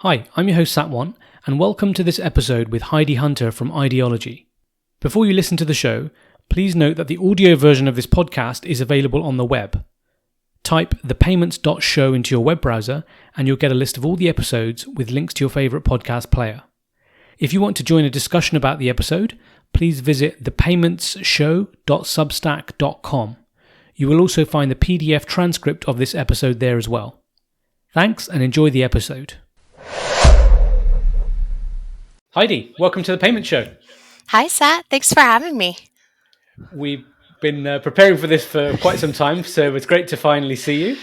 Hi, I'm your host Satwan, and welcome to this episode with Heidi Hunter from IDology. Before you listen to the show, please note that the audio version of this podcast is available on the web. Type thepayments.show into your web browser and you'll get a list of all the episodes with links to your favourite podcast player. If you want to join a discussion about the episode, please visit thepaymentsshow.substack.com. You will also find the PDF transcript of this episode there as well. Thanks and enjoy the episode. Heidi, welcome to the Payment Show. Hi, Sat. Thanks for having me. We've been preparing for this for quite some time, so it's great to finally see you.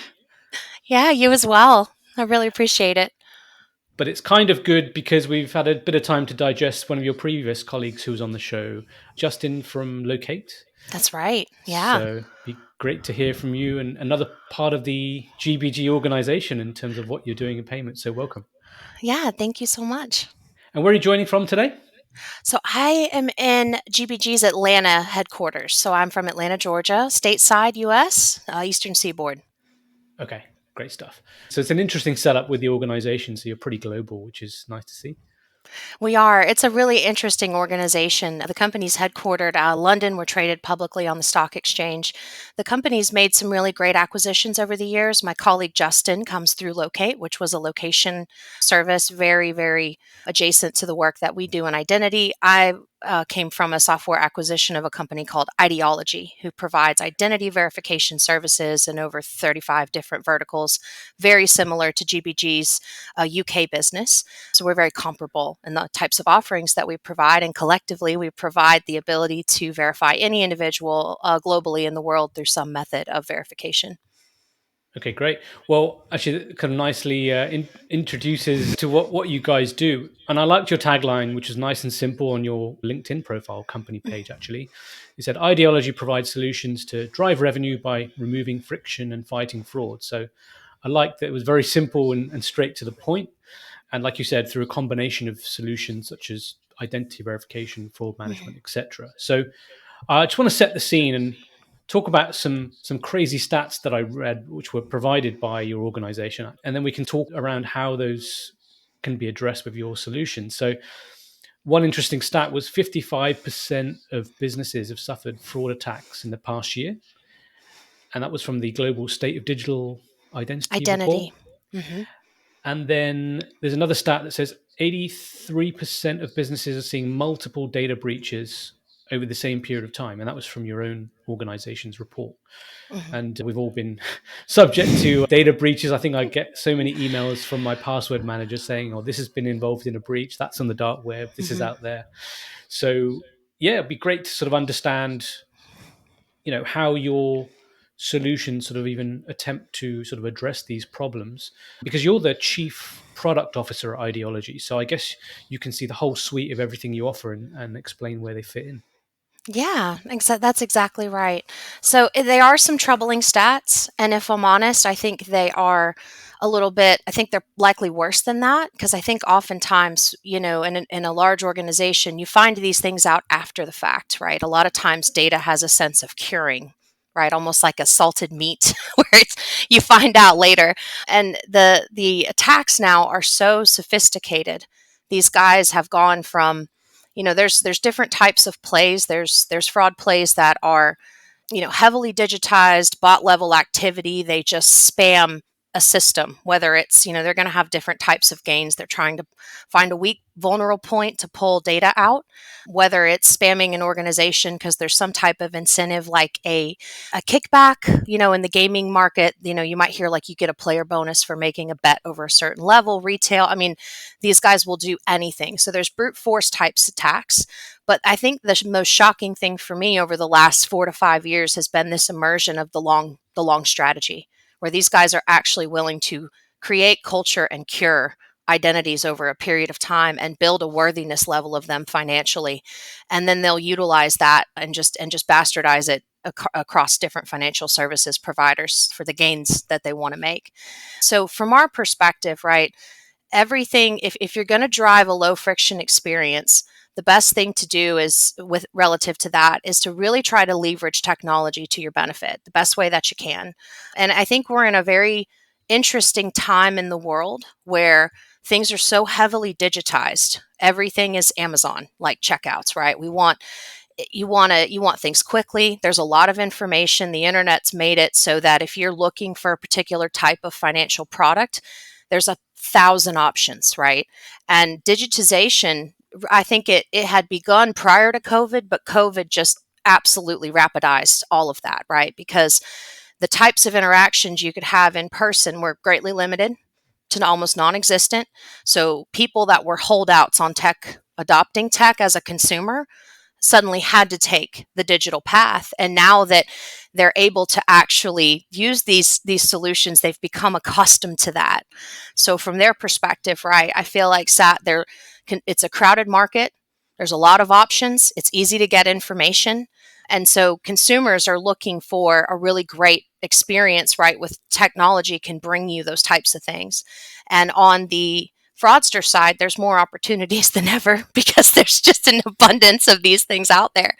Yeah, you as well. I really appreciate it. But it's kind of good because we've had a bit of time to digest one of your previous colleagues who was on the show, Justin from Locate. That's right. Yeah. So it'd be great to hear from you and another part of the GBG organization in terms of what you're doing in payments. So welcome. Yeah, thank you so much. And where are you joining from today? So I am in GBG's Atlanta headquarters. So I'm from Atlanta, Georgia, stateside U.S., Eastern Seaboard. Okay, great stuff. So it's an interesting setup with the organization. So you're pretty global, which is nice to see. We are. It's a really interesting organization. The company's headquartered out of London. We're traded publicly on the stock exchange. The company's made some really great acquisitions over the years. My colleague Justin comes through Locate, which was a location service, very, very adjacent to the work that we do in identity. I came from a software acquisition of a company called IDology, who provides identity verification services in over 35 different verticals, very similar to GBG's UK business. So we're very comparable in the types of offerings that we provide, and collectively we provide the ability to verify any individual globally in the world through some method of verification. Okay, great. Well, actually, it kind of nicely introduces to what you guys do. And I liked your tagline, which is nice and simple on your LinkedIn profile company page, actually. You said, IDology provides solutions to drive revenue by removing friction and fighting fraud. So I liked that it was very simple and straight to the point. And like you said, through a combination of solutions such as identity verification, fraud management, etc. So I just want to set the scene and talk about some crazy stats that I read, which were provided by your organization. And then we can talk around how those can be addressed with your solution. So one interesting stat was 55% of businesses have suffered fraud attacks in the past year. And that was from the Global State of Digital Identity report. Mm-hmm. And then there's another stat that says 83% of businesses are seeing multiple data breaches over the same period of time. And that was from your own organization's report. Mm-hmm. And we've all been subject to data breaches. I think I get so many emails from my password manager saying, oh, this has been involved in a breach. That's on the dark web. This is out there. So yeah, it'd be great to sort of understand, how your solutions sort of even attempt to sort of address these problems, because you're the chief product officer at IDology. So I guess you can see the whole suite of everything you offer and explain where they fit in. Yeah, that's exactly right. So they are some troubling stats. And if I'm honest, I think they are I think they're likely worse than that, because I think oftentimes, in a large organization, you find these things out after the fact, right? A lot of times data has a sense of curing, right? Almost like a salted meat where you find out later. And the attacks now are so sophisticated. These guys have gone from there's different types of plays. There's fraud plays that are, heavily digitized, bot level activity. They just spam a system, whether it's, they're going to have different types of gains. They're trying to find a weak, vulnerable point to pull data out, whether it's spamming an organization because there's some type of incentive like a kickback, in the gaming market, you might hear like you get a player bonus for making a bet over a certain level, retail. I mean, these guys will do anything. So there's brute force types attacks. But I think the most shocking thing for me over the last 4 to 5 years has been this immersion of the long strategy, where these guys are actually willing to create culture and cure identities over a period of time and build a worthiness level of them financially. And then they'll utilize that and just bastardize it across different financial services providers for the gains that they want to make. So from our perspective, right, everything, if you're going to drive a low friction experience, the best thing to do is relative to that is to really try to leverage technology to your benefit the best way that you can. And I think we're in a very interesting time in the world where things are so heavily digitized. Everything is Amazon like checkouts, right? You want things quickly. There's a lot of information. The internet's made it so that if you're looking for a particular type of financial product, there's 1,000 options, right? And digitization, I think it had begun prior to COVID, but COVID just absolutely rapidized all of that, right? Because the types of interactions you could have in person were greatly limited to almost non-existent. So people that were holdouts on tech, adopting tech as a consumer, suddenly had to take the digital path. And now that they're able to actually use these solutions, they've become accustomed to that. So from their perspective, right, I feel like it's a crowded market. There's a lot of options. It's easy to get information. And so consumers are looking for a really great experience, right? With technology can bring you those types of things. And on the fraudster side, there's more opportunities than ever because there's just an abundance of these things out there.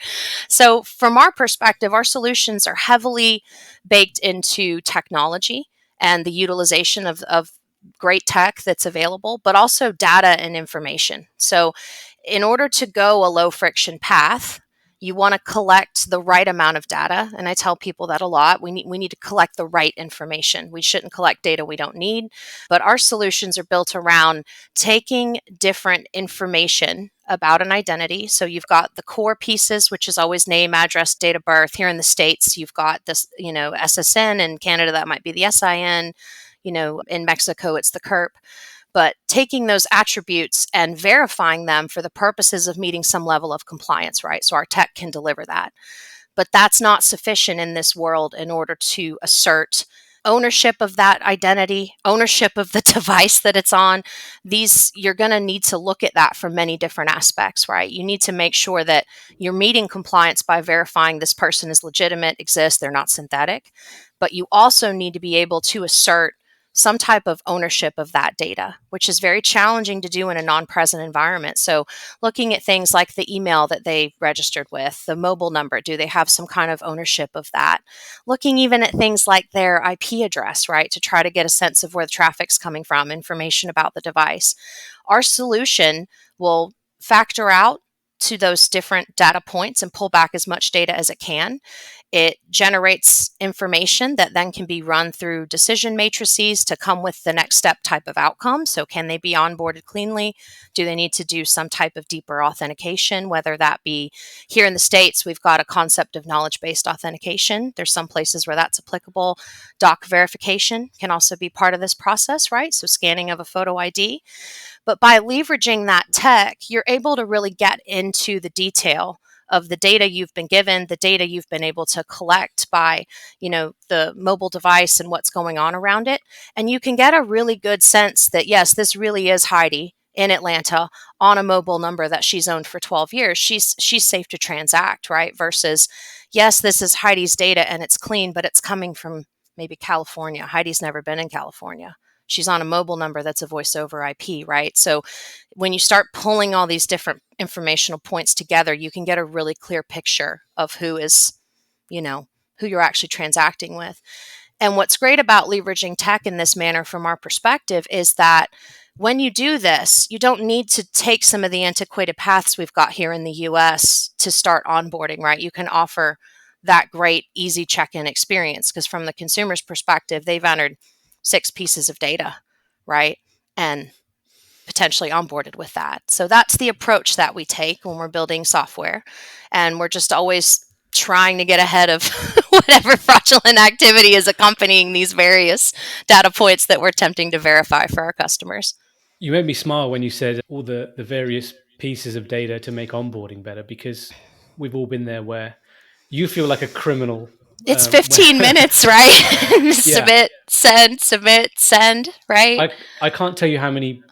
So from our perspective, our solutions are heavily baked into technology and the utilization of great tech that's available, but also data and information. So in order to go a low friction path, you want to collect the right amount of data. And I tell people that a lot. We need to collect the right information. We shouldn't collect data we don't need. But our solutions are built around taking different information about an identity. So you've got the core pieces, which is always name, address, date of birth. Here in the States, you've got this, SSN. In Canada, that might be the SIN. In Mexico, it's the CURP. But taking those attributes and verifying them for the purposes of meeting some level of compliance, right? So our tech can deliver that. But that's not sufficient in this world in order to assert ownership of that identity, ownership of the device that it's on. You're going to need to look at that from many different aspects, right? You need to make sure that you're meeting compliance by verifying this person is legitimate, exists, they're not synthetic. But you also need to be able to assert some type of ownership of that data, which is very challenging to do in a non-present environment. So looking at things like the email that they registered with, the mobile number, do they have some kind of ownership of that? Looking even at things like their IP address, right, to try to get a sense of where the traffic's coming from, information about the device. Our solution will factor out to those different data points and pull back as much data as it can. It generates information that then can be run through decision matrices to come with the next step type of outcome. So can they be onboarded cleanly? Do they need to do some type of deeper authentication, whether that be here in the States, we've got a concept of knowledge-based authentication. There's some places where that's applicable. Doc verification can also be part of this process, right? So scanning of a photo ID. But by leveraging that tech, you're able to really get into the detail of the data you've been given, the data you've been able to collect by, the mobile device and what's going on around it. And you can get a really good sense that, yes, this really is Heidi in Atlanta on a mobile number that she's owned for 12 years. She's safe to transact, right? Versus, yes, this is Heidi's data and it's clean, but it's coming from maybe California. Heidi's never been in California. She's on a mobile number that's a voice over IP, right? So when you start pulling all these different informational points together, you can get a really clear picture of who you're actually transacting with. And what's great about leveraging tech in this manner from our perspective is that when you do this, you don't need to take some of the antiquated paths we've got here in the US to start onboarding, right? You can offer that great, easy check-in experience because from the consumer's perspective, they've entered 6 pieces of data, right? And potentially onboarded with that. So that's the approach that we take when we're building software. And we're just always trying to get ahead of whatever fraudulent activity is accompanying these various data points that we're attempting to verify for our customers. You made me smile when you said all the various pieces of data to make onboarding better, because we've all been there where you feel like a criminal. It's 15 minutes, right? Yeah. Submit, send, right? I can't tell you how many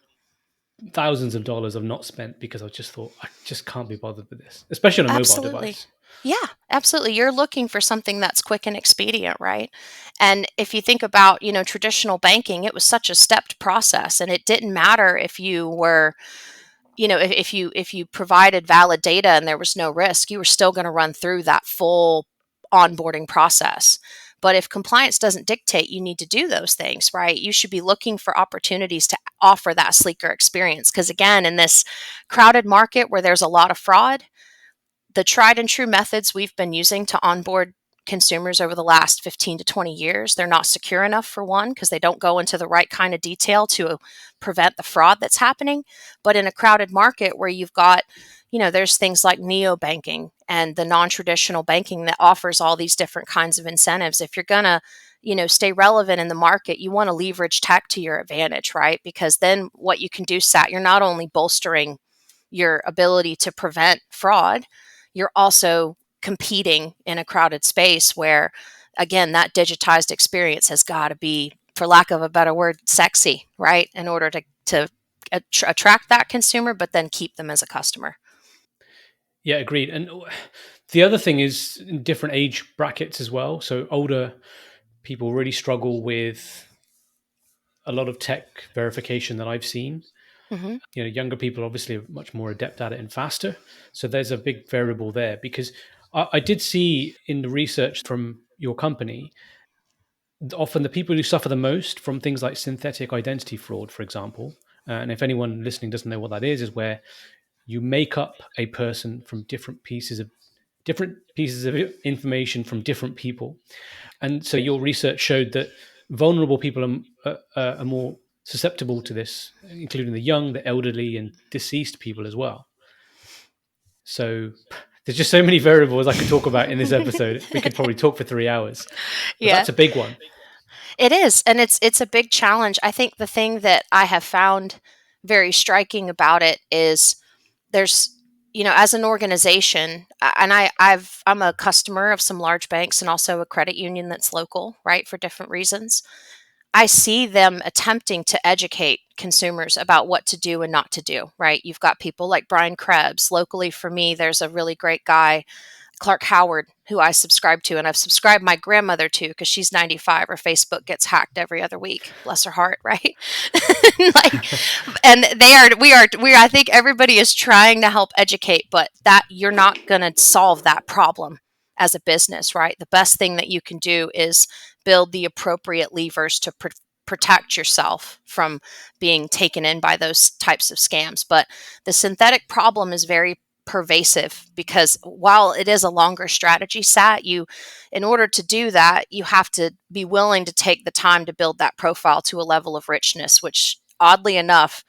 thousands of dollars I've not spent because I just thought, I just can't be bothered with this, especially on a mobile Absolutely. device. Yeah, absolutely. You're looking for something that's quick and expedient, right? And if you think about, traditional banking, it was such a stepped process, and it didn't matter if you were, if you provided valid data and there was no risk, you were still going to run through that full onboarding process. But if compliance doesn't dictate you need to do those things, right, you should be looking for opportunities to offer that sleeker experience. Because again, in this crowded market where there's a lot of fraud, the tried and true methods we've been using to onboard consumers over the last 15 to 20 years, they're not secure enough, for one, because they don't go into the right kind of detail to prevent the fraud that's happening. But in a crowded market where you've got, there's things like neobanking and the non-traditional banking that offers all these different kinds of incentives. If you're going to stay relevant in the market, you want to leverage tech to your advantage, right? Because then what you can do, you're not only bolstering your ability to prevent fraud, you're also competing in a crowded space where, again, that digitized experience has got to be, for lack of a better word, sexy, right? In order to attract that consumer, but then keep them as a customer. Yeah, agreed. And the other thing is in different age brackets as well. So older people really struggle with a lot of tech verification that I've seen. Mm-hmm. Younger people obviously are much more adept at it and faster. So there's a big variable there, because I did see in the research from your company, often the people who suffer the most from things like synthetic identity fraud, for example, and if anyone listening doesn't know what that is where you make up a person from different pieces of information from different people. And so your research showed that vulnerable people are more susceptible to this, including the young, the elderly, and deceased people as well. So there's just so many variables I could talk about in this episode. We could probably talk for 3 hours, but Yeah, that's a big one. it is. And it's a big challenge. I think the thing that I have found very striking about it is there's, as an organization, and I'm a customer of some large banks and also a credit union that's local, right, for different reasons. I see them attempting to educate consumers about what to do and not to do, right? You've got people like Brian Krebs. Locally for me, there's a really great guy, Clark Howard, who I subscribe to, and I've subscribed my grandmother to because she's 95. Her Facebook gets hacked every other week. Bless her heart, right? Like, and I think everybody is trying to help educate, but that you're not going to solve that problem as a business, right? The best thing that you can do is build the appropriate levers to protect yourself from being taken in by those types of scams. But the synthetic problem is very pervasive because while it is a longer strategy set, in order to do that, you have to be willing to take the time to build that profile to a level of richness, which oddly enough,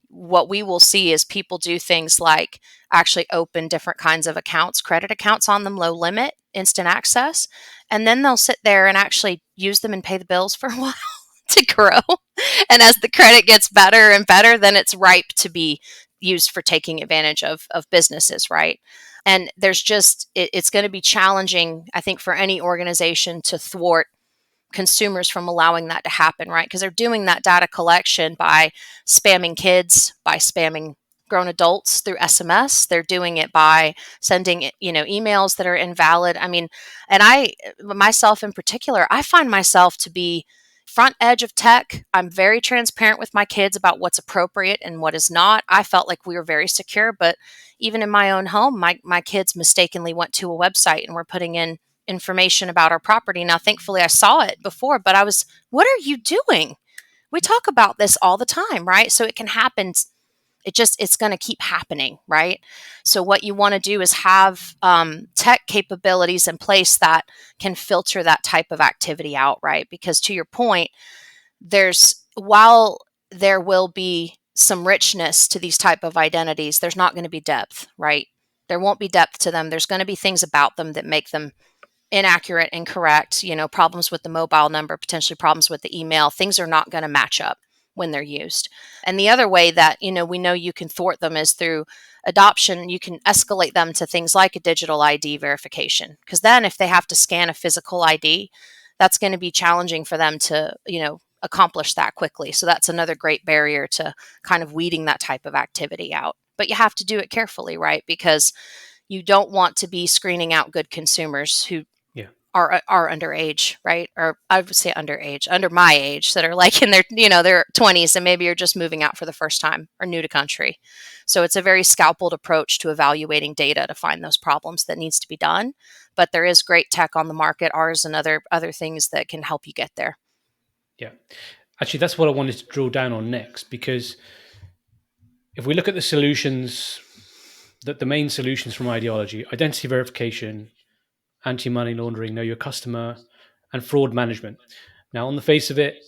what we will see is people do things like actually open different kinds of accounts, credit accounts on them, low limit, instant access, and then they'll sit there and actually use them and pay the bills for a while to grow. And as the credit gets better and better, then it's ripe to be used for taking advantage of businesses, right? And there's just, it's going to be challenging, I think, for any organization to thwart consumers from allowing that to happen, right? Because they're doing that data collection by spamming kids, by spamming grown adults through SMS. They're doing it by sending, emails that are invalid. I mean, and myself in particular, I find myself to be front edge of tech. I'm very transparent with my kids about what's appropriate and what is not. I felt like we were very secure, but even in my own home, my kids mistakenly went to a website and were putting in information about our property. Now, thankfully, I saw it before, but what are you doing? We talk about this all the time, right? So it can happen. It's going to keep happening, right? So what you want to do is have tech capabilities in place that can filter that type of activity out, right? Because to your point, while there will be some richness to these type of identities, there's not going to be depth, right? There won't be depth to them. There's going to be things about them that make them inaccurate, incorrect, problems with the mobile number, potentially problems with the email. Things are not going to match up when they're used. And the other way that, we know you can thwart them is through adoption. You can escalate them to things like a digital ID verification. Because then if they have to scan a physical ID, that's going to be challenging for them to, accomplish that quickly. So that's another great barrier to kind of weeding that type of activity out. But you have to do it carefully, right? Because you don't want to be screening out good consumers who are underage, right? Or I would say underage, under my age, that are like in their, their 20s, and maybe you're just moving out for the first time or new to country. So it's a very scalpeled approach to evaluating data to find those problems that needs to be done. But there is great tech on the market, ours and other things that can help you get there. Yeah. Actually, that's what I wanted to drill down on next, because if we look at the solutions, that the main solutions from IDology: identity verification, anti-money laundering, know your customer, and fraud management. Now, on the face of it,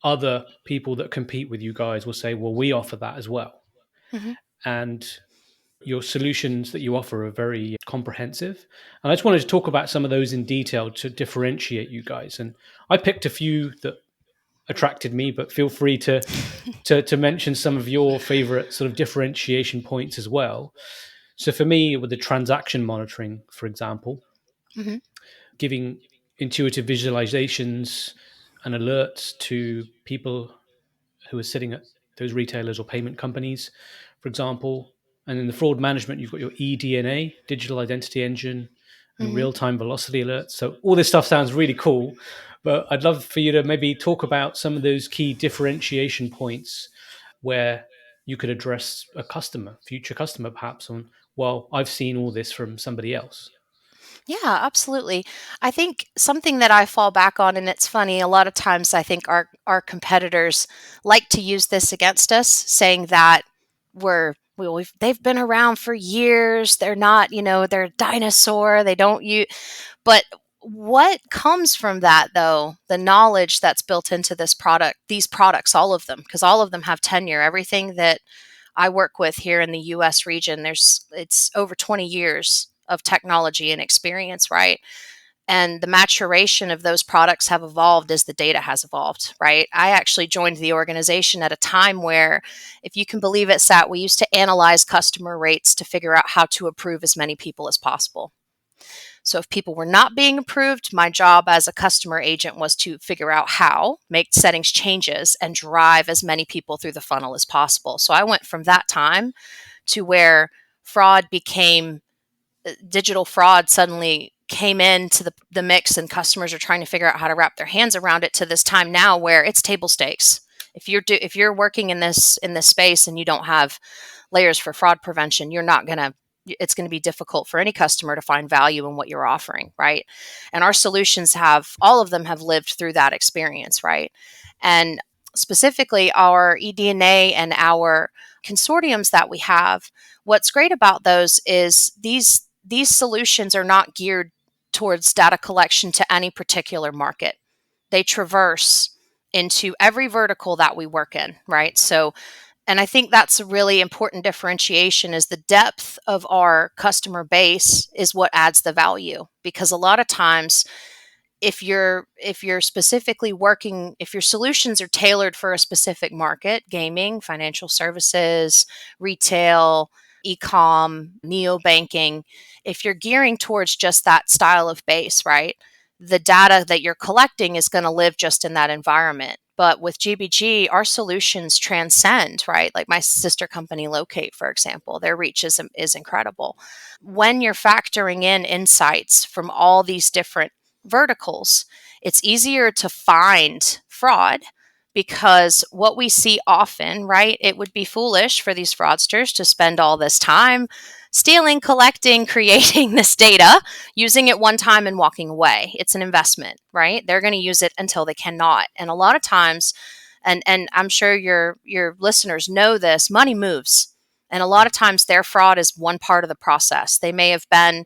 other people that compete with you guys will say, well, we offer that as well. Mm-hmm. And your solutions that you offer are very comprehensive. And I just wanted to talk about some of those in detail to differentiate you guys. And I picked a few that attracted me, but feel free to mention some of your favorite sort of differentiation points as well. So for me, with the transaction monitoring, for example, Mm-hmm. giving intuitive visualizations and alerts to people who are sitting at those retailers or payment companies, for example. And in the fraud management, you've got your eDNA, digital identity engine, and Mm-hmm. real-time velocity alerts. So all this stuff sounds really cool, but I'd love for you to maybe talk about some of those key differentiation points where you could address a customer, future customer, perhaps on, well, I've seen all this from somebody else. Yeah, absolutely. I think something that I fall back on, and it's funny, a lot of times I think our competitors like to use this against us, saying that they've been around for years. They're not, they're a dinosaur. They don't use, but what comes from that though, the knowledge that's built into these products, all of them, because all of them have tenure. Everything that I work with here in the US region, it's over 20 years of technology and experience, right? And the maturation of those products have evolved as the data has evolved, right? I actually joined the organization at a time where, if you can believe it, Sat, we used to analyze customer rates to figure out how to approve as many people as possible. So if people were not being approved, my job as a customer agent was to figure out how, make settings changes, and drive as many people through the funnel as possible. So I went from that time to where fraud became digital fraud suddenly came into the mix, and customers are trying to figure out how to wrap their hands around it, to this time now where it's table stakes. If you're working in this space and you don't have layers for fraud prevention, it's going to be difficult for any customer to find value in what you're offering, right? And our solutions all of them have lived through that experience, right? And specifically our eDNA and our consortiums that we have, what's great about those is these solutions are not geared towards data collection to any particular market. They traverse into every vertical that we work in, right? So, and I think that's a really important differentiation, is the depth of our customer base is what adds the value. Because a lot of times, if you're specifically working, if your solutions are tailored for a specific market, gaming, financial services, retail, e-com, neobanking, if you're gearing towards just that style of base, right, the data that you're collecting is going to live just in that environment. But with GBG, our solutions transcend, right? Like my sister company Locate, for example, their reach is incredible. When you're factoring in insights from all these different verticals, it's easier to find fraud, because what we see often, right, it would be foolish for these fraudsters to spend all this time stealing, collecting, creating this data, using it one time and walking away. It's an investment, right? They're going to use it until they cannot. And a lot of times, and I'm sure your listeners know this, money moves. And a lot of times their fraud is one part of the process. They may have been,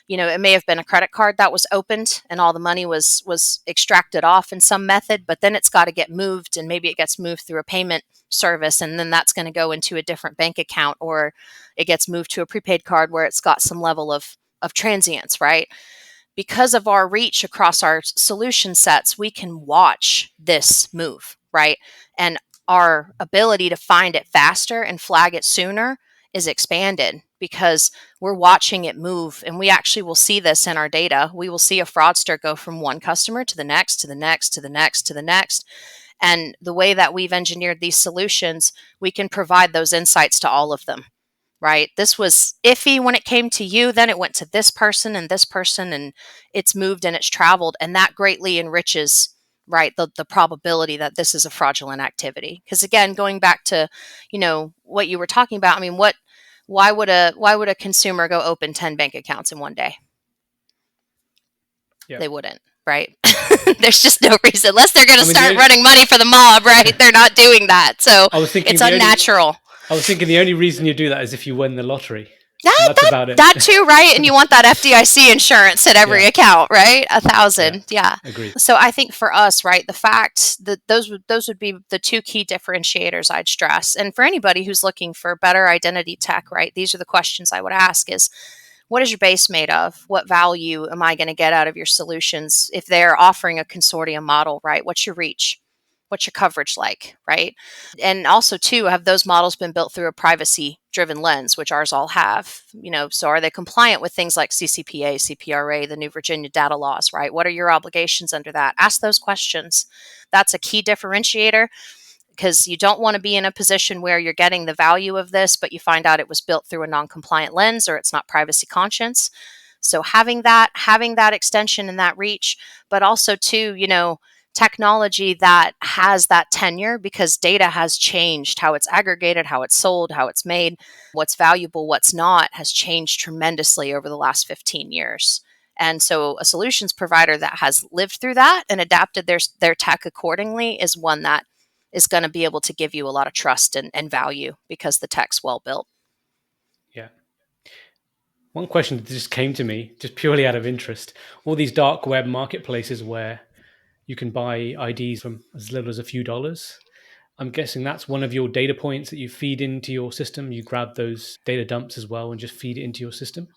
it may have been a credit card that was opened and all the money was extracted off in some method, but then it's got to get moved, and maybe it gets moved through a payment service, and then that's going to go into a different bank account, or it gets moved to a prepaid card where it's got some level of transience, right? Because of our reach across our solution sets, we can watch this move, right? And our ability to find it faster and flag it sooner is expanded, because we're watching it move. And we actually will see this in our data. We will see a fraudster go from one customer to the next, to the next, to the next, to the next. And the way that we've engineered these solutions, we can provide those insights to all of them, right? This was iffy when it came to you, then it went to this person, and it's moved and it's traveled. And that greatly enriches, right, the probability that this is a fraudulent activity. Because again, going back to, what you were talking about, I mean, why would a consumer go open 10 bank accounts in one day? Yeah. They wouldn't, right? There's just no reason, unless they're going to start the running money for the mob, right? They're not doing that. So I was thinking it's unnatural. I was thinking the only reason you do that is if you win the lottery. That, That's about it. That too, right? And you want that FDIC insurance at every account, right? 1,000. Yeah. Agreed. So I think for us, right, the fact that those would be the two key differentiators I'd stress. And for anybody who's looking for better identity tech, right, these are the questions I would ask is, what is your base made of? What value am I going to get out of your solutions? If they're offering a consortium model, right, what's your reach? What's your coverage like, right? And also, too, have those models been built through a privacy-driven lens, which ours all have? So are they compliant with things like CCPA, CPRA, the new Virginia data laws, right? What are your obligations under that? Ask those questions. That's a key differentiator, because you don't want to be in a position where you're getting the value of this, but you find out it was built through a non-compliant lens or it's not privacy conscious. So having that extension and that reach, but also too, technology that has that tenure, because data has changed. How it's aggregated, how it's sold, how it's made, what's valuable, what's not, has changed tremendously over the last 15 years. And so a solutions provider that has lived through that and adapted their tech accordingly is one that is going to be able to give you a lot of trust and value, because the tech's well built. Yeah. One question that just came to me, just purely out of interest: all these dark web marketplaces where you can buy IDs from as little as a few dollars. I'm guessing that's one of your data points that you feed into your system. You grab those data dumps as well and just feed it into your system.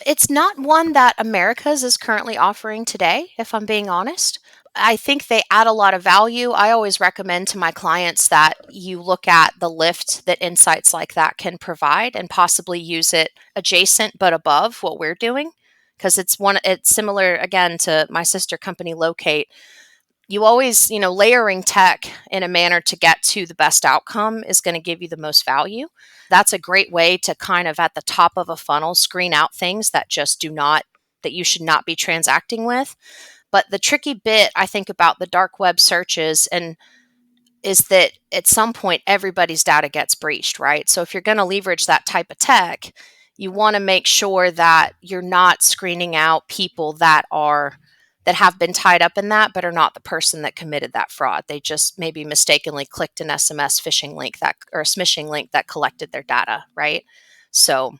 It's not one that America's is currently offering today, if I'm being honest. I think they add a lot of value. I always recommend to my clients that you look at the lift that insights like that can provide and possibly use it adjacent but above what we're doing, because it's similar again to my sister company Locate. You always, layering tech in a manner to get to the best outcome is going to give you the most value. That's a great way to kind of at the top of a funnel screen out things that that you should not be transacting with. But the tricky bit, I think, about the dark web searches is that at some point everybody's data gets breached, right? So if you're going to leverage that type of tech, you want to make sure that you're not screening out people that have been tied up in that, but are not the person that committed that fraud. They just maybe mistakenly clicked an SMS phishing link or a smishing link that collected their data, right? So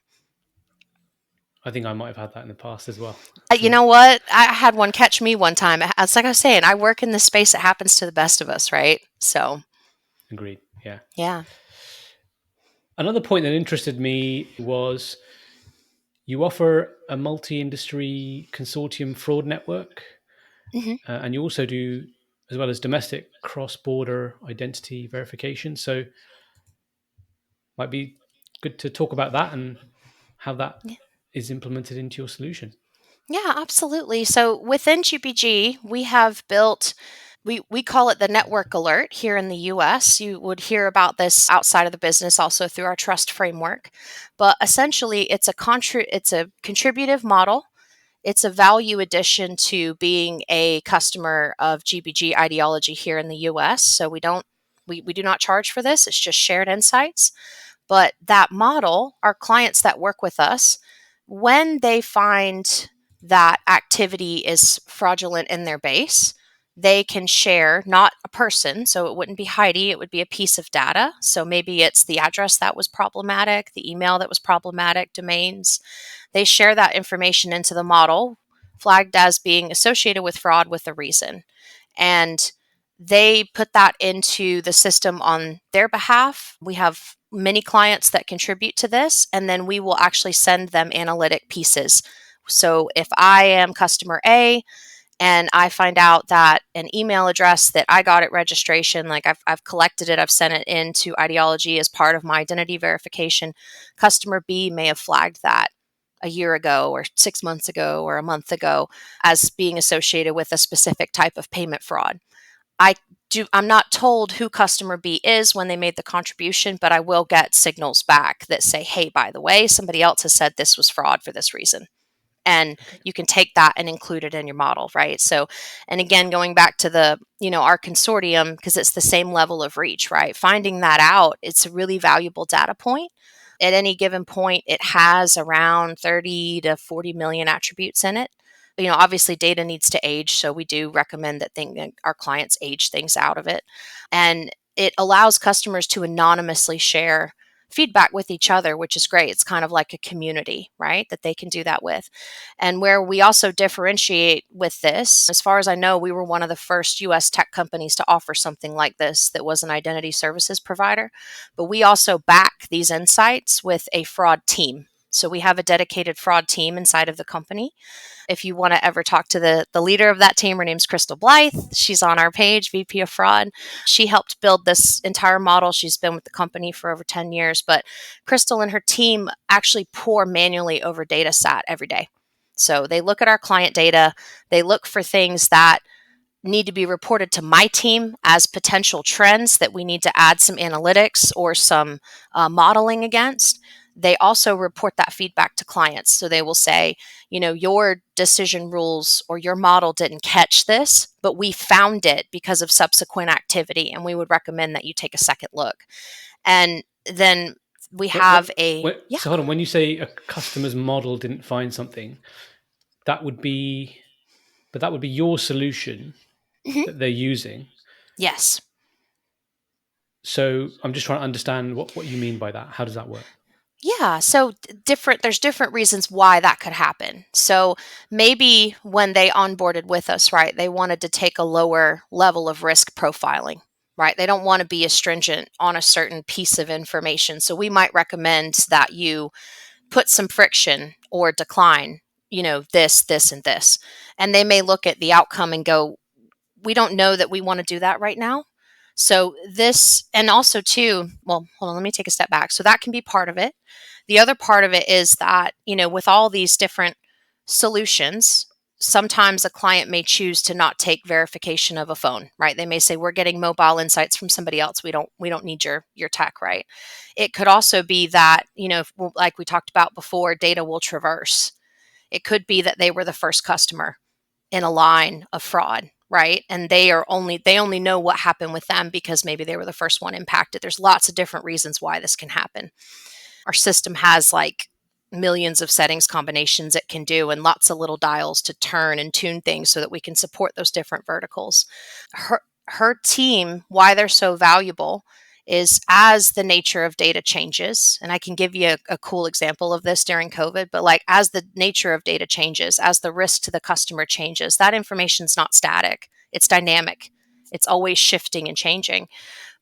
I think I might have had that in the past as well. you know what? I had one catch me one time. It's like I was saying, I work in this space. It happens to the best of us, right? So Agreed. Yeah. Yeah. Another point that interested me was you offer a multi-industry consortium fraud network. And you also do, as well as domestic, cross-border identity verification. So might be good to talk about that and how that is implemented into your solution. Yeah, absolutely. So within GBG, we have built, we call it the network alert here in the US. You would hear about this outside of the business also through our trust framework. But essentially, it's a contributive model. It's a value addition to being a customer of GBG IDology here in the US. So we do not charge for this. It's just shared insights. But that model, our clients that work with us, when they find that activity is fraudulent in their base, they can share not a person. So it wouldn't be Heidi, it would be a piece of data. So maybe it's the address that was problematic, the email that was problematic, domains. They share that information into the model, flagged as being associated with fraud with a reason. And they put that into the system on their behalf. We have many clients that contribute to this, and then we will actually send them analytic pieces. So if I am customer A and I find out that an email address that I got at registration, like I've collected it, I've sent it into IDology as part of my identity verification, customer B may have flagged that a year ago or 6 months ago or a month ago as being associated with a specific type of payment fraud. I I'm not told who customer B is when they made the contribution, but I will get signals back that say, hey, by the way, somebody else has said this was fraud for this reason. And Okay. you can take that and include it in your model, right? So, and again, going back to the, our consortium, because it's the same level of reach, right? Finding that out, it's a really valuable data point. At any given point, it has around 30 to 40 million attributes in it. Obviously data needs to age, so we do recommend that our clients age things out of it. And it allows customers to anonymously share feedback with each other, which is great. It's kind of like a community, right? That they can do that with. And where we also differentiate with this, as far as I know, we were one of the first US tech companies to offer something like this that was an identity services provider. But we also back these insights with a fraud team. So we have a dedicated fraud team inside of the company. If you want to ever talk to the leader of that team, her name's Crystal Blythe. She's on our page, VP of Fraud. She helped build this entire model. She's been with the company for over 10 years. But Crystal and her team actually pore manually over data sat every day. So they look at our client data, they look for things that need to be reported to my team as potential trends that we need to add some analytics or some modeling against. They also report that feedback to clients. So they will say, your decision rules or your model didn't catch this, but we found it because of subsequent activity. And we would recommend that you take a second look. And then we have yeah. So hold on. When you say a customer's model didn't find something, that would be your solution Mhm. that they're using. Yes. So I'm just trying to understand what you mean by that. How does that work? Yeah, so there's different reasons why that could happen. So maybe when they onboarded with us, right, they wanted to take a lower level of risk profiling, right? They don't want to be as stringent on a certain piece of information. So we might recommend that you put some friction or decline, this, and this. And they may look at the outcome and go, we don't know that we want to do that right now. So this, and also too, well, hold on, let me take a step back. So that can be part of it. The other part of it is that, with all these different solutions, sometimes a client may choose to not take verification of a phone, right? They may say, we're getting mobile insights from somebody else. We don't need your tech, right? It could also be that, like we talked about before, data will traverse. It could be that they were the first customer in a line of fraud, right? And they only know what happened with them because maybe they were the first one impacted. There's lots of different reasons why this can happen. Our system has like millions of settings combinations it can do and lots of little dials to turn and tune things so that we can support those different verticals. Her team, why they're so valuable is as the nature of data changes, and I can give you a cool example of this during COVID, but like as the nature of data changes, as the risk to the customer changes, that information is not static, it's dynamic. It's always shifting and changing.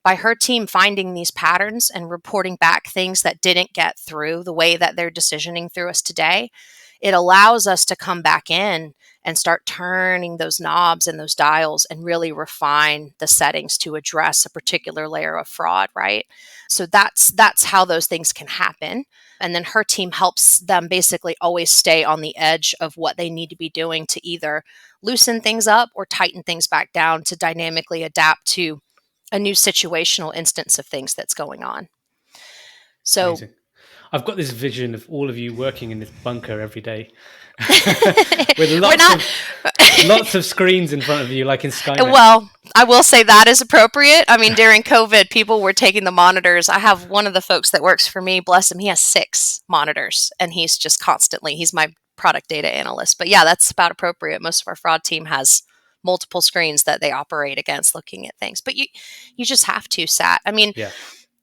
By her team finding these patterns and reporting back things that didn't get through the way that they're decisioning through us today, it allows us to come back in and start turning those knobs and those dials and really refine the settings to address a particular layer of fraud, right? So that's how those things can happen. And then her team helps them basically always stay on the edge of what they need to be doing to either loosen things up or tighten things back down to dynamically adapt to a new situational instance of things that's going on. So Amazing. I've got this vision of all of you working in this bunker every day with we're not lots of screens in front of you, like in Skynet. well, I will say that is appropriate. I mean, during COVID, people were taking the monitors. I have one of the folks that works for me, bless him, he has 6 monitors and he's just he's my product data analyst. But yeah, that's about appropriate. Most of our fraud team has multiple screens that they operate against looking at things. But you just have to, Sat. I mean, Yeah.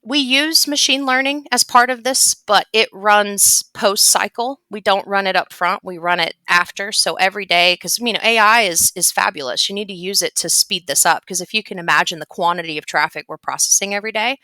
we use machine learning as part of this, but it runs post cycle. We don't run it up front. We run it after. So every day, because AI is fabulous. You need to use it to speed this up. Because if you can imagine the quantity of traffic we're processing every day,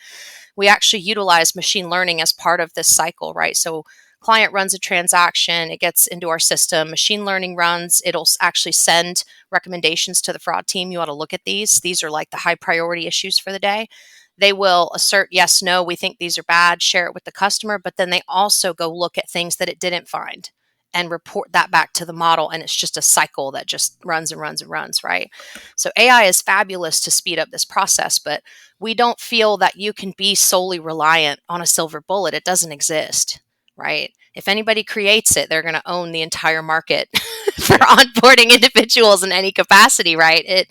we actually utilize machine learning as part of this cycle, right? So client runs a transaction, it gets into our system, machine learning runs, it'll actually send recommendations to the fraud team. You ought to look at these. These are like the high priority issues for the day. They will assert, yes, no, we think these are bad, share it with the customer, but then they also go look at things that it didn't find and report that back to the model. And it's just a cycle that just runs and runs and runs, right? So AI is fabulous to speed up this process, but we don't feel that you can be solely reliant on a silver bullet. It doesn't exist, right? If anybody creates it, they're going to own the entire market for onboarding individuals in any capacity, right? It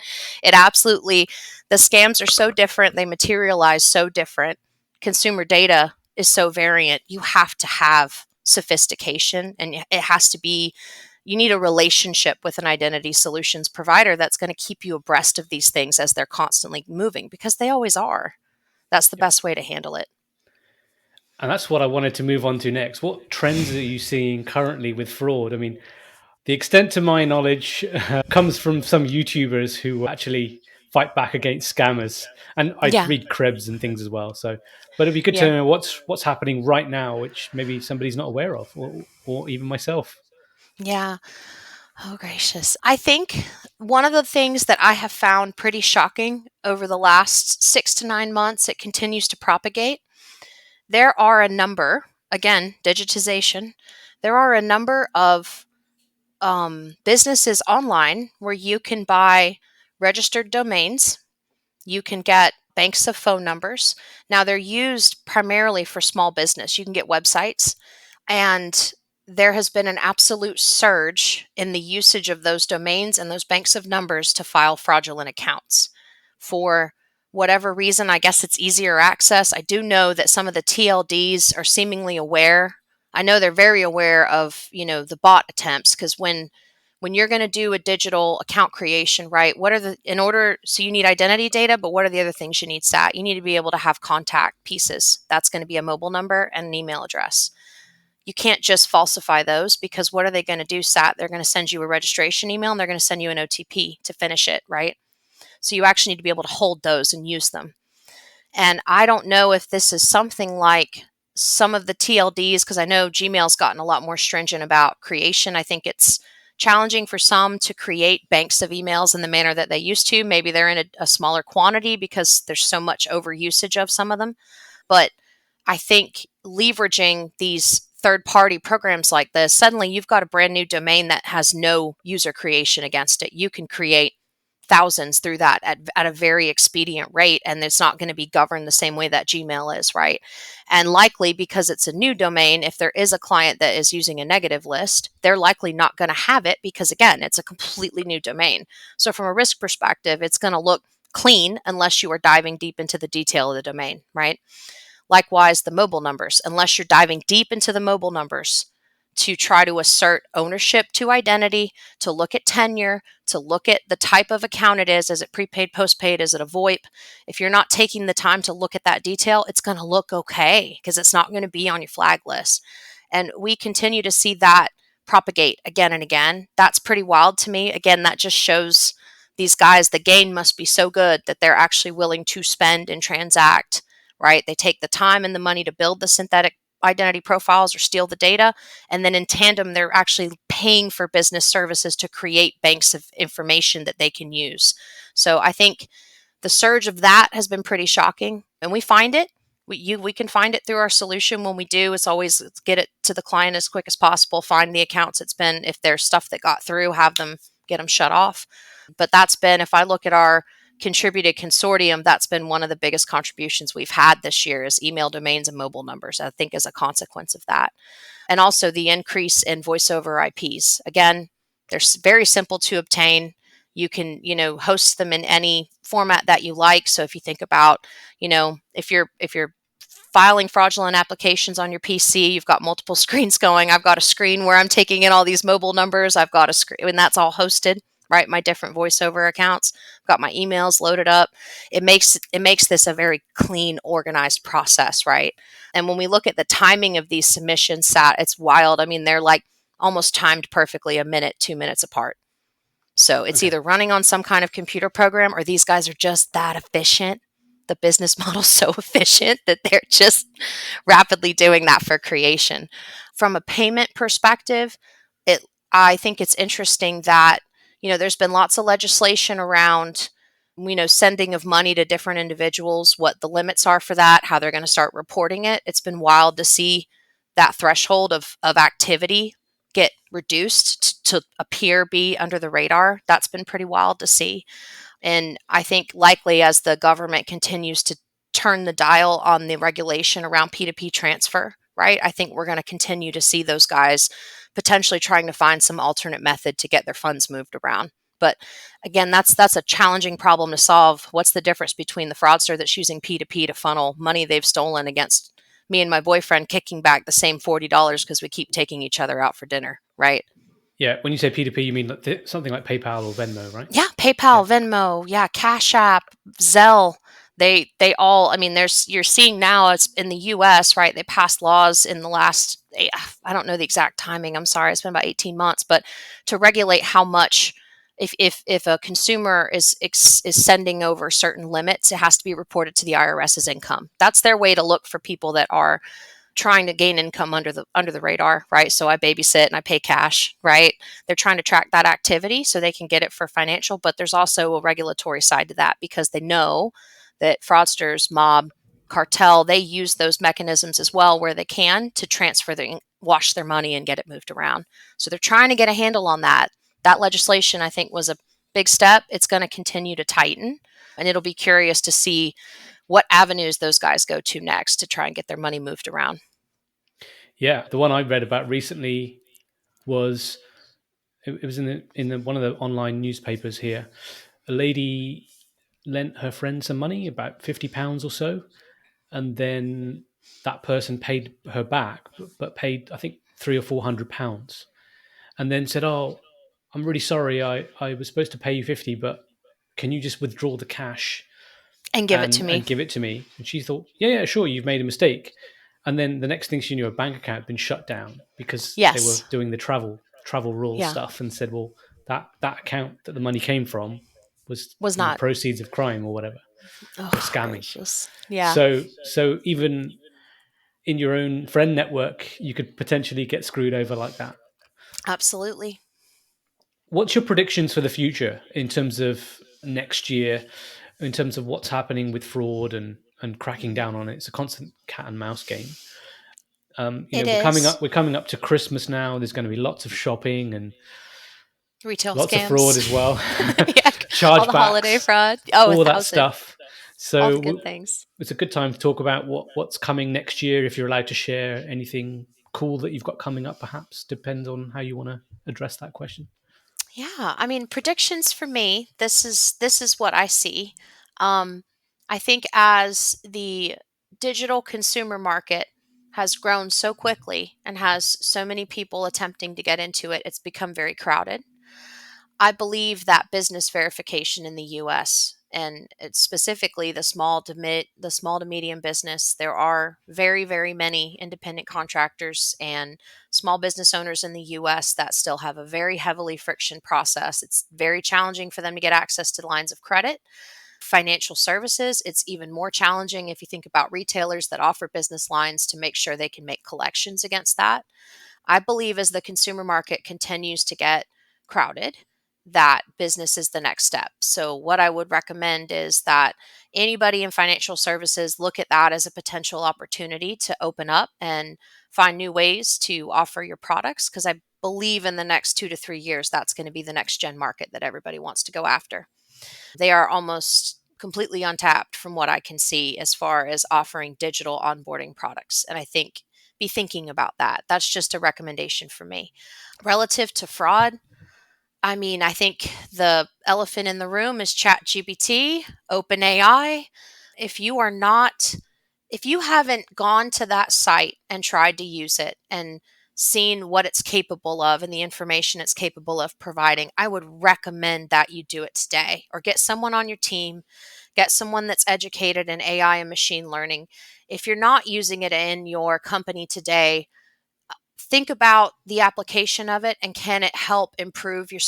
absolutely, the scams are so different, they materialize so different. Consumer data is so variant. You have to have sophistication, and it has to be, you need a relationship with an identity solutions provider that's going to keep you abreast of these things as they're constantly moving, because they always are. That's the best way to handle it. And that's what I wanted to move on to next. What trends are you seeing currently with fraud? I mean, the extent to my knowledge comes from some YouTubers who actually fight back against scammers, and I Yeah. read Krebs and things as well. So, but it'd be good to Yeah. know what's happening right now, which maybe somebody's not aware of, or even myself. Yeah. Oh, gracious. I think one of the things that I have found pretty shocking over the last 6 to 9 months, it continues to propagate. There are a number, again, digitization, there are a number of businesses online where you can buy registered domains. You can get banks of phone numbers. Now, they're used primarily for small business. You can get websites, and there has been an absolute surge in the usage of those domains and those banks of numbers to file fraudulent accounts. For whatever reason, I guess it's easier access. I do know that some of the TLDs are seemingly aware. I know they're very aware of, the bot attempts, because when you're going to do a digital account creation, right? So you need identity data, but what are the other things you need, Sat? You need to be able to have contact pieces. That's going to be a mobile number and an email address. You can't just falsify those, because what are they going to do, Sat? They're going to send you a registration email and they're going to send you an OTP to finish it, right? So you actually need to be able to hold those and use them. And I don't know if this is something like some of the TLDs, because I know Gmail's gotten a lot more stringent about creation. I think it's challenging for some to create banks of emails in the manner that they used to. Maybe they're in a smaller quantity because there's so much over usage of some of them. But I think leveraging these third-party programs like this, suddenly you've got a brand new domain that has no user creation against it. You can create thousands through that at a very expedient rate, and it's not going to be governed the same way that Gmail is, right? And likely, because it's a new domain, if there is a client that is using a negative list, they're likely not going to have it, because again, it's a completely new domain. So from a risk perspective, it's going to look clean unless you are diving deep into the detail of the domain, right? Likewise, the mobile numbers, unless you're diving deep into the mobile numbers to try to assert ownership to identity, to look at tenure, to look at the type of account it is it prepaid, postpaid, is it a VoIP? If you're not taking the time to look at that detail, it's going to look okay, because it's not going to be on your flag list. And we continue to see that propagate again and again. That's pretty wild to me. Again, that just shows these guys, the gain must be so good that they're actually willing to spend and transact, right? They take the time and the money to build the synthetic identity profiles or steal the data. And then in tandem, they're actually paying for business services to create banks of information that they can use. So I think the surge of that has been pretty shocking. And we find it. We can find it through our solution. When we do, it's always, let's get it to the client as quick as possible, find the accounts it's been, if there's stuff that got through, have them, get them shut off. But that's been, if I look at our contributed consortium, that's been one of the biggest contributions we've had this year, is email domains and mobile numbers, I think, as a consequence of that. And also the increase in voice over IPs. Again, they're very simple to obtain. You can, host them in any format that you like. So if you think about, if you're filing fraudulent applications on your PC, you've got multiple screens going. I've got a screen where I'm taking in all these mobile numbers. I've got a screen, and that's all hosted, right? My different voiceover accounts. I've got my emails loaded up. It makes this a very clean, organized process, right? And when we look at the timing of these submissions, it's wild. I mean, they're like almost timed perfectly, a minute, 2 minutes apart. So it's either running on some kind of computer program, or these guys are just that efficient. The business model's so efficient that they're just rapidly doing that for creation. From a payment perspective, I think it's interesting that, there's been lots of legislation around, sending of money to different individuals, what the limits are for that, how they're going to start reporting it. It's been wild to see that threshold of activity get reduced to appear be under the radar. That's been pretty wild to see. And I think likely as the government continues to turn the dial on the regulation around P2P transfer, right? I think we're going to continue to see those guys potentially trying to find some alternate method to get their funds moved around. But again, that's a challenging problem to solve. What's the difference between the fraudster that's using P2P to funnel money they've stolen against me and my boyfriend kicking back the same $40 because we keep taking each other out for dinner, right? Yeah, when you say P2P, you mean something like PayPal or Venmo, right? Yeah, Yeah. PayPal, Venmo, yeah, Cash App, Zelle. They all. I mean, you're seeing now it's in the U.S. right. They passed laws in the last. I don't know the exact timing. I'm sorry, it's been about 18 months, but to regulate how much. If a consumer is sending over certain limits, it has to be reported to the IRS as income. That's their way to look for people that are trying to gain income under the radar, right? So I babysit and I pay cash, right? They're trying to track that activity so they can get it for financial, but there's also a regulatory side to that because they know that fraudsters, mob, cartel, they use those mechanisms as well where they can to wash their money and get it moved around. So they're trying to get a handle on that. That legislation, I think, was a big step. It's going to continue to tighten, and it'll be curious to see what avenues those guys go to next to try and get their money moved around. Yeah, the one I read about recently was it was in one of the online newspapers here. A lady lent her friend some money, about £50 or so, and then that person paid her back, but paid I think £300 or £400, and then said, "Oh, I'm really sorry. I was supposed to pay you 50, but can you just withdraw the cash And give it to me. and give it to me?" And she thought, yeah, sure, you've made a mistake. And then the next thing she knew, her bank account had been shut down because they were Yes. doing the travel rule Yeah. stuff, and said, well, that account that the money came from was Was not. proceeds of crime or whatever, or Oh, scamming. gracious. Yeah. So even in your own friend network, you could potentially get screwed over like that. Absolutely. What's your predictions for the future in terms of next year, in terms of what's happening with fraud and cracking down on it? It's a constant cat and mouse game. It We're coming is. up. We're coming up to Christmas now. There's going to be lots of shopping and Retail lots of fraud scams. as well, Yeah. All the holiday chargebacks, fraud. Oh, all that 1,000. stuff. All the So good things. it's a good time to talk about what's coming next year. If you're allowed to share anything cool that you've got coming up, perhaps depends on how you want to address that question. Yeah, I mean, predictions for me, this is what I see. Um, I think as the digital consumer market has grown so quickly and has so many people attempting to get into it, it's become very crowded. I believe that business verification in the US and it's specifically the small to medium business, there are very, very many independent contractors and small business owners in the US that still have a very heavily friction process. It's very challenging for them to get access to lines of credit. Financial services, it's even more challenging if you think about retailers that offer business lines to make sure they can make collections against that. I believe as the consumer market continues to get crowded, that business is the next step. So, what I would recommend is that anybody in financial services look at that as a potential opportunity to open up and find new ways to offer your products. Because I believe in the next 2 to 3 years, that's going to be the next gen market that everybody wants to go after. They are almost completely untapped from what I can see as far as offering digital onboarding products. And I think be thinking about that. That's just a recommendation for me. Relative to fraud, I mean, I think the elephant in the room is ChatGPT, OpenAI. If you are not, if you haven't gone to that site and tried to use it and seen what it's capable of and the information it's capable of providing, I would recommend that you do it today or get someone on your team, get someone that's educated in AI and machine learning. If you're not using it in your company today, think about the application of it and can it help improve your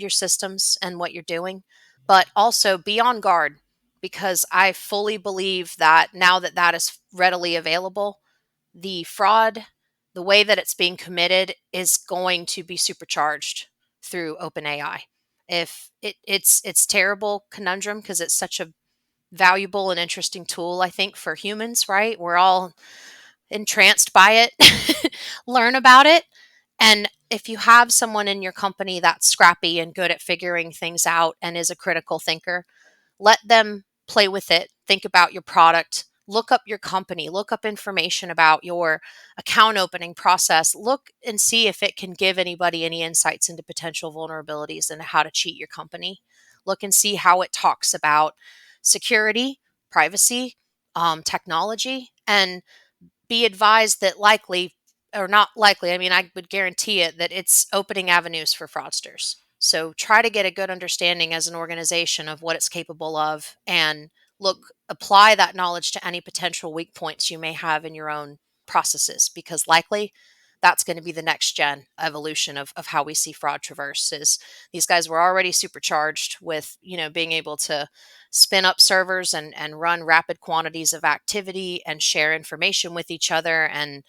systems and what you're doing, but also be on guard because I fully believe that now that that is readily available, the fraud, the way that it's being committed is going to be supercharged through OpenAI. If it's terrible conundrum because it's such a valuable and interesting tool, I think, for humans, right? We're all entranced by it, learn about it. And if you have someone in your company that's scrappy and good at figuring things out and is a critical thinker, let them play with it. Think about your product. Look up your company. Look up information about your account opening process. Look and see if it can give anybody any insights into potential vulnerabilities and how to cheat your company. Look and see how it talks about security, privacy, technology, and be advised that likely or not likely, I mean, I would guarantee it that it's opening avenues for fraudsters. So try to get a good understanding as an organization of what it's capable of and apply that knowledge to any potential weak points you may have in your own processes, because likely that's going to be the next gen evolution of how we see fraud traverse. Is these guys were already supercharged with, being able to spin up servers and run rapid quantities of activity and share information with each other, and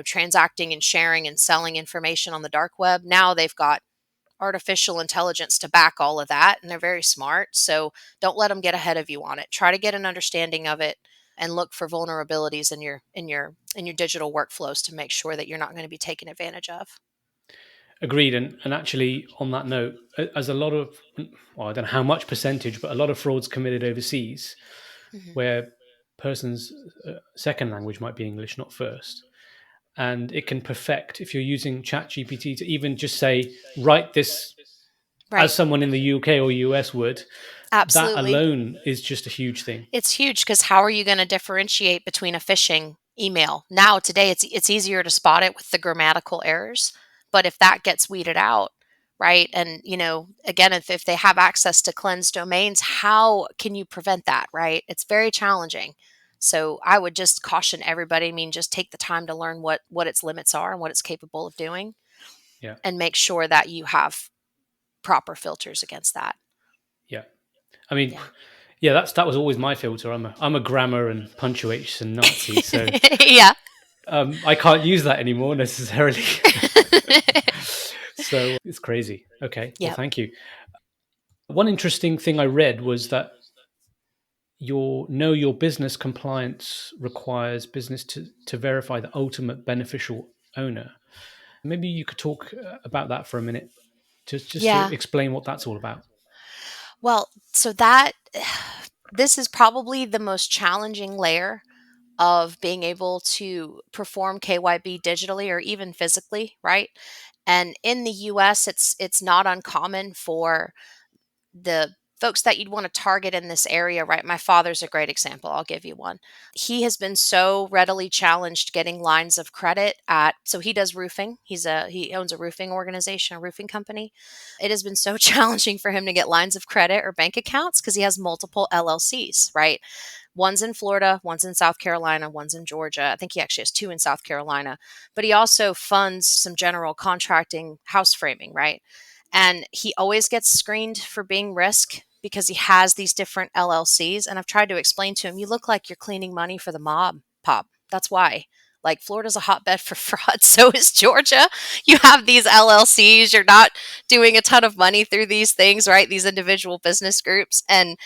transacting and sharing and selling information on the dark web. Now they've got artificial intelligence to back all of that, and they're very smart. So don't let them get ahead of you on it. Try to get an understanding of it and look for vulnerabilities in your digital workflows to make sure that you're not going to be taken advantage of. Agreed. And actually, on that note, as a lot of, well, I don't know how much percentage, but a lot of frauds committed overseas Mhm. where person's second language might be English, not first. And it can perfect, if you're using ChatGPT to even just say, write this as Right. someone in the UK or US would, that Absolutely. alone is just a huge thing. It's huge, because how are you going to differentiate between a phishing email? Now, today, it's easier to spot it with the grammatical errors. But if that gets weeded out, right? And, again, if they have access to cleansed domains, how can you prevent that, right? It's very challenging. So I would just caution everybody. I mean, just take the time to learn what its limits are and what it's capable of doing, Yeah. and make sure that you have proper filters against that. Yeah. I mean, Yeah. yeah, that was always my filter. I'm a grammar and punctuation Nazi, so Yeah. I can't use that anymore necessarily. So it's crazy. Okay, well, Yep. thank you. One interesting thing I read was that your business compliance requires business to verify the ultimate beneficial owner. Maybe you could talk about that for a minute, just to Yeah. explain what that's all about. Well, so that this is probably the most challenging layer of being able to perform KYB digitally or even physically, right? And in the US, it's not uncommon for the folks that you'd want to target in this area, right? My father's a great example. I'll give you one. He has been so readily challenged getting lines of credit so he does roofing. He owns a roofing organization, a roofing company. It has been so challenging for him to get lines of credit or bank accounts because he has multiple LLCs, right? One's in Florida, one's in South Carolina, one's in Georgia. I think he actually has two in South Carolina. But he also funds some general contracting house framing, right? And he always gets screened for being risk because he has these different LLCs. And I've tried to explain to him, you look like you're cleaning money for the mob, Pop. That's why. Like, Florida's a hotbed for fraud. So is Georgia. You have these LLCs. You're not doing a ton of money through these things, right? These individual business groups. And,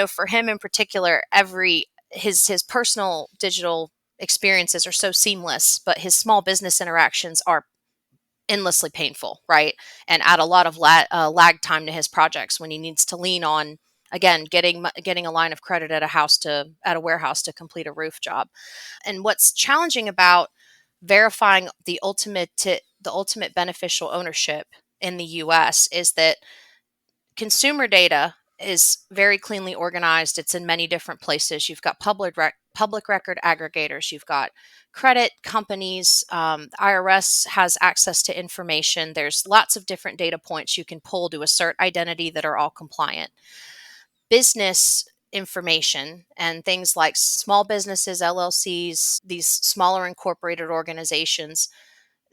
for him in particular, his personal digital experiences are so seamless, but his small business interactions are endlessly painful, right? And add a lot of lag time to his projects when he needs to lean on, again, getting a line of credit at a warehouse to complete a roof job. And what's challenging about verifying the ultimate beneficial ownership in the US is that consumer data is very cleanly organized. It's in many different places. You've got public record aggregators. You've got credit companies. The IRS has access to information. There's lots of different data points you can pull to assert identity that are all compliant. Business information and things like small businesses, LLCs, these smaller incorporated organizations,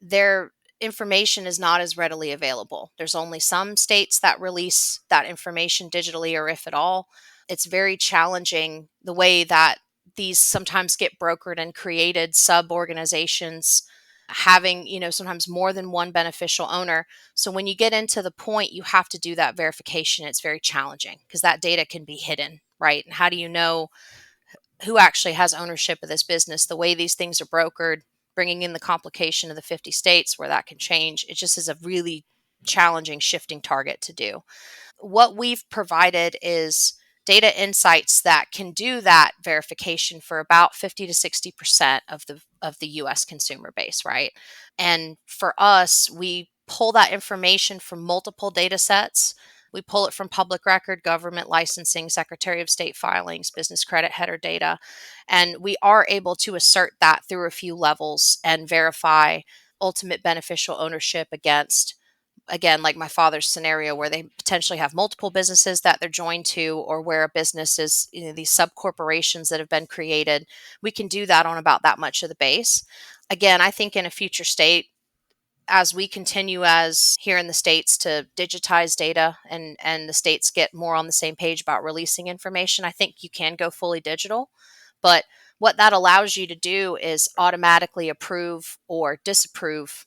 their information is not as readily available. There's only some states that release that information digitally, or if at all. It's very challenging the way that these sometimes get brokered and created sub organizations having, sometimes more than one beneficial owner. So when you get into the point you have to do that verification, it's very challenging because that data can be hidden, right? And how do you know who actually has ownership of this business? The way these things are brokered, bringing in the complication of the 50 states where that can change. It just is a really challenging shifting target to do. What we've provided is data insights that can do that verification for about 50 to 60% of the US consumer base, right? And for us, we pull that information from multiple data sets. We pull it from public record, government licensing, Secretary of State filings, business credit header data, and we are able to assert that through a few levels and verify ultimate beneficial ownership against, again, like my father's scenario where they potentially have multiple businesses that they're joined to, or where a business is, these sub corporations that have been created. We can do that on about that much of the base. Again, I think in a future state, as we continue as here in the States to digitize data, and the states get more on the same page about releasing information, I think you can go fully digital. But what that allows you to do is automatically approve or disapprove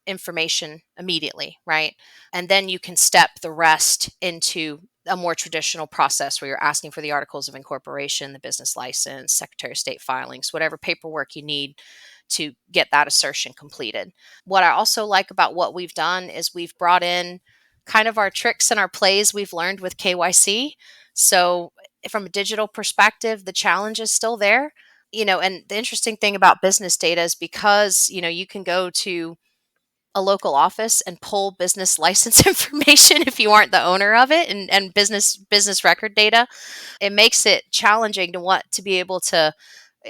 information immediately, right? And then you can step the rest into a more traditional process where you're asking for the articles of incorporation, the business license, Secretary of State filings, whatever paperwork you need to get that assertion completed. What I also like about what we've done is we've brought in kind of our tricks and our plays we've learned with KYC. So from a digital perspective, the challenge is still there. And the interesting thing about business data is because, you can go to a local office and pull business license information if you aren't the owner of it, and business record data. It makes it challenging to want to be able to,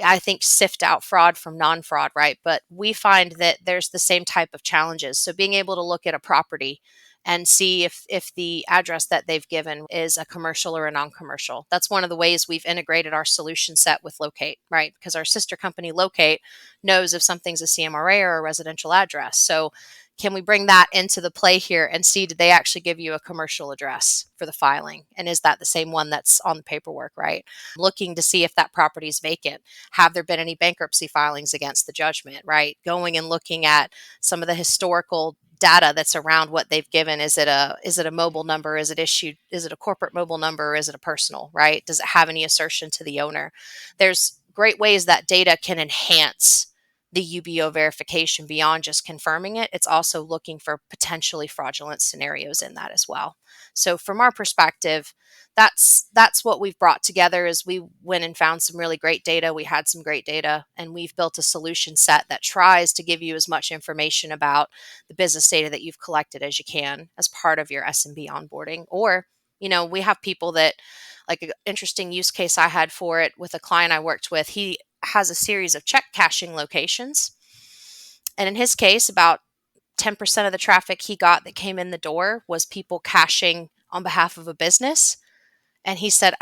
I think, sift out fraud from non-fraud, right? But we find that there's the same type of challenges. So being able to look at a property and see if the address that they've given is a commercial or a non-commercial. That's one of the ways we've integrated our solution set with Locate, right? Because our sister company Locate knows if something's a CMRA or a residential address. So can we bring that into the play here and see, did they actually give you a commercial address for the filing? And is that the same one that's on the paperwork, right? Looking to see if that property is vacant. Have there been any bankruptcy filings against the judgment, right? Going and looking at some of the historical data that's around what they've given. Is it a mobile number? Is it issued? Is it a corporate mobile number? Or is it a personal, right? Does it have any assertion to the owner? There's great ways that data can enhance the UBO verification beyond just confirming it. It's also looking for potentially fraudulent scenarios in that as well. So from our perspective, that's what we've brought together. Is we went and found some really great data. We had some great data, and we've built a solution set that tries to give you as much information about the business data that you've collected as you can as part of your SMB onboarding. Or, we have people that, like an interesting use case I had for it with a client I worked with, he has a series of check cashing locations. And in his case, about 10% of the traffic he got that came in the door was people cashing on behalf of a business. And he said,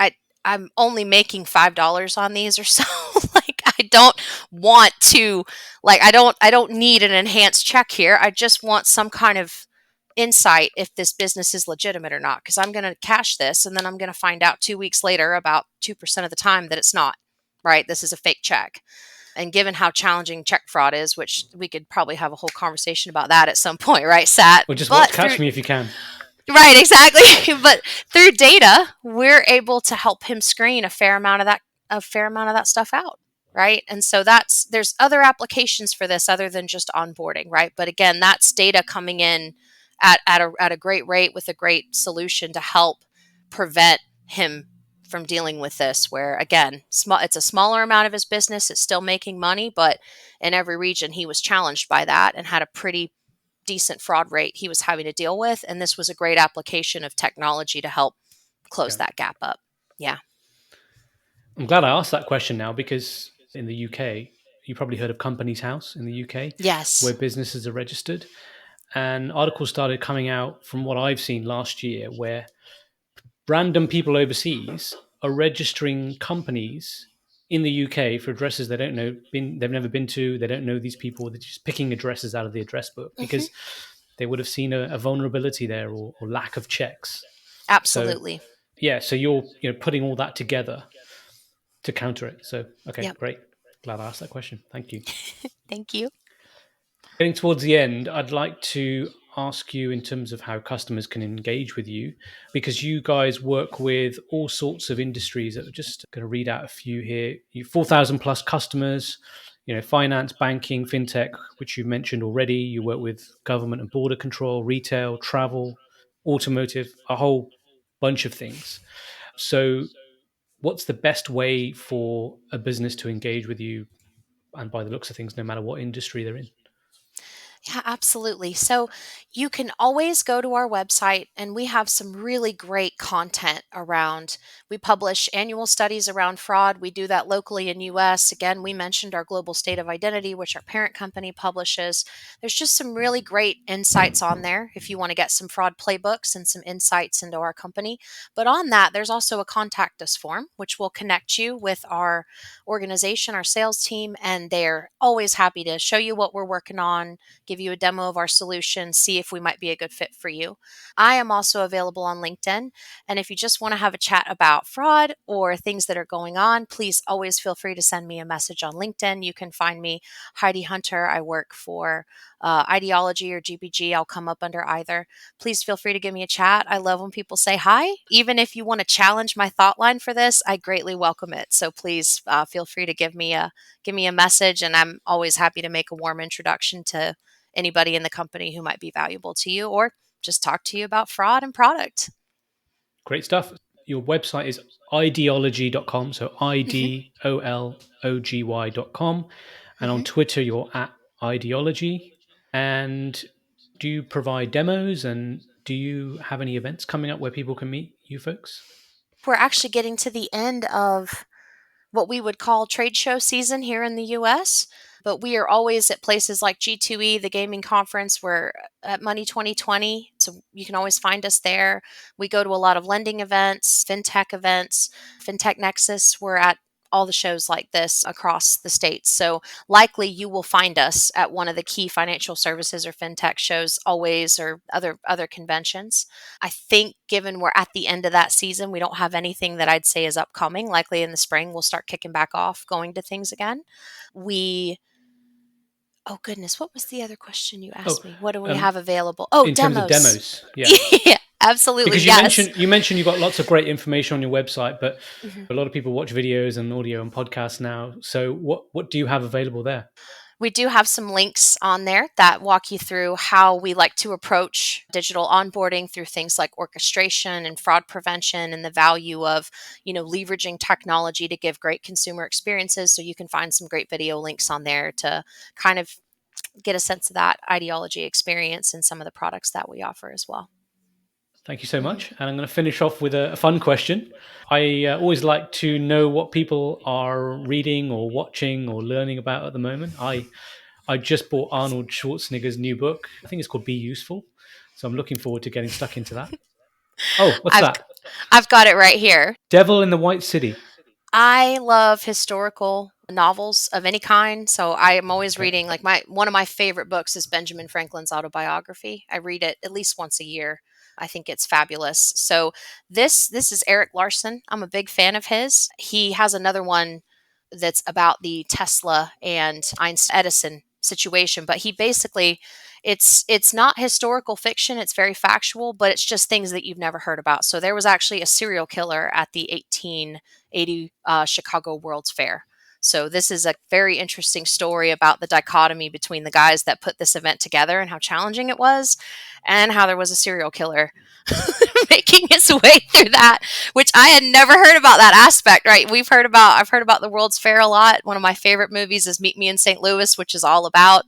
I'm only making $5 on these or so. Like, I don't want to, I don't need an enhanced check here. I just want some kind of insight if this business is legitimate or not, because I'm going to cash this and then I'm going to find out 2 weeks later, about 2% of the time, that it's not, right? This is a fake check. And given how challenging check fraud is, which we could probably have a whole conversation about that at some point, right, Sat? Well, just watch Catch Me if you can. Right, exactly. But through data, we're able to help him screen a fair amount of that stuff out, right? And so there's other applications for this other than just onboarding, right? But again, that's data coming in at a great rate with a great solution to help prevent him from dealing with this, where again, it's a smaller amount of his business, it's still making money, but in every region he was challenged by that and had a pretty decent fraud rate he was having to deal with. And this was a great application of technology to help close that gap up. Yeah. I'm glad I asked that question now, because in the UK, you probably heard of Companies House in the UK. Yes. Where businesses are registered. And articles started coming out, from what I've seen last year, where random people overseas are registering companies in the UK for addresses they don't know, they've never been to, they don't know these people, they're just picking addresses out of the address book because they would have seen a vulnerability there, or lack of checks. Absolutely. So you're putting all that together to counter it. So, okay, great. Glad I asked that question. Thank you. Thank you. Getting towards the end, I'd like to ask you in terms of how customers can engage with you, because you guys work with all sorts of industries. I'm just going to read out a few here. You 4,000 plus customers. finance, banking, fintech, which you mentioned already. You work with government and border control, retail, travel, automotive, a whole bunch of things. So, what's the best way for a business to engage with you? And by the looks of things, no matter what industry they're in. Yeah, absolutely. So you can always go to our website, and we have some really great content around. We publish annual studies around fraud. We do that locally in US. Again, we mentioned our global state of identity, which our parent company publishes. There's just some really great insights on there if you want to get some fraud playbooks and some insights into our company. But on that, there's also a contact us form, which will connect you with our organization, our sales team, and they're always happy to show you what we're working on, give you a demo of our solution, see if we might be a good fit for you. I am also available on LinkedIn. And if you just want to have a chat about fraud or things that are going on, please always feel free to send me a message on LinkedIn. You can find me Heidi Hunter. I work for IDology or GBG. I'll come up under either. Please feel free to give me a chat. I love when people say hi. Even if you want to challenge my thought line for this, I greatly welcome it. So please feel free to give me a message, and I'm always happy to make a warm introduction to anybody in the company who might be valuable to you, or just talk to you about fraud and product. Great stuff. Your website is IDology.com, so Mhm. IDOLOGY.com. And on Mhm. Twitter, you're at IDology. And do you provide demos, and do you have any events coming up where people can meet you folks? We're actually getting to the end of what we would call trade show season here in the US. But we are always at places like G2E, the gaming conference. We're at Money 2020. So you can always find us there. We go to a lot of lending events, events, FinTech Nexus. We're at all the shows like this across the states. So likely you will find us at one of the key financial services or fintech shows always, or other conventions. I think given we're at the end of that season, we don't have anything that I'd say is upcoming. Likely in the spring, we'll start kicking back off, going to things again. We, oh goodness, what was the other question you Oh, asked me? What do we um, have available? Oh, in terms of demos. demos, yeah. Yeah, absolutely. Because you Yes. mentioned you mentioned you've got lots of great information on your website, but Mhm. a lot of people watch videos and audio and podcasts now. So what do you have available there? We do have some links on there that walk you through how we like to approach digital onboarding through things like orchestration and fraud prevention, and the value of, leveraging technology to give great consumer experiences. So you can find some great video links on there to kind of get a sense of that ideology experience and some of the products that we offer as well. Thank you so Mhm. much. And I'm going to finish off with a fun question. I always like to know what people are reading or watching or learning about at the moment. I just bought Arnold Schwarzenegger's new book. I think it's called Be Useful. So I'm looking forward to getting stuck into that. Oh, what's I've that? I've got it right here. Devil in the White City. I love historical novels of any kind, so I am always Okay. reading. Like, my one of my favorite books is Benjamin Franklin's autobiography. I read it at least once a year. I think it's fabulous. So this is Eric Larson. I'm a big fan of his. He has another one that's about the Tesla and Einstein Edison situation, but he basically, it's not historical fiction, it's very factual, but it's just things that you've never heard about. So there was actually a serial killer at the 1880 Chicago World's Fair. So this is a very interesting story about the dichotomy between the guys that put this event together and how challenging it was, and how there was a serial killer making his way through that, which I had never heard about that aspect, right? I've heard about the World's Fair a lot. One of my favorite movies is Meet Me in St. Louis, which is all about,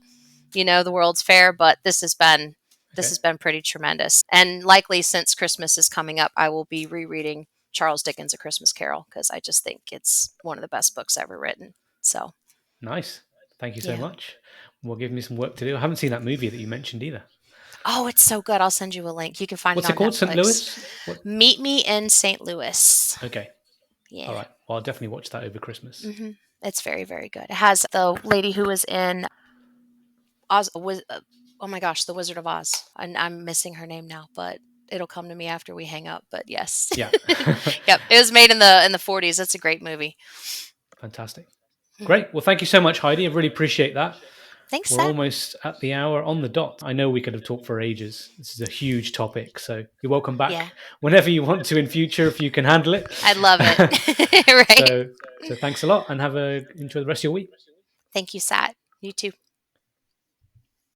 the World's Fair, but this Okay. has been pretty tremendous. And likely, since Christmas is coming up, I will be rereading Charles Dickens' A Christmas Carol, because I just think it's one of the best books ever written. So, Nice. Thank you so yeah. much. Well, give me some work to do. I haven't seen that movie that you mentioned either. Oh, it's so good. I'll send you a link. You can find it What's it on called? St. Netflix. Louis? What? Meet Me in St. Louis. Okay. All Yeah. right. Well, I'll definitely watch that over Christmas. hmm It's very, very good. It has the lady who was in Oz. Oh my gosh, The Wizard of Oz. And I'm missing her name now, but it'll come to me after we hang up. But yes, Yeah. yep. It was made in the 40s. It's a great movie. Fantastic. Mhm. Great. Well, thank you so much, Heidi. I really appreciate that. Thanks, We're Seth. almost at the hour on the dot. I know we could have talked for ages. This is a huge topic. So you're welcome Yeah, back whenever you want to in future if you can handle it. I love it. Right. so so thanks a lot and enjoy the rest of your week. Thank you, Sat. You too.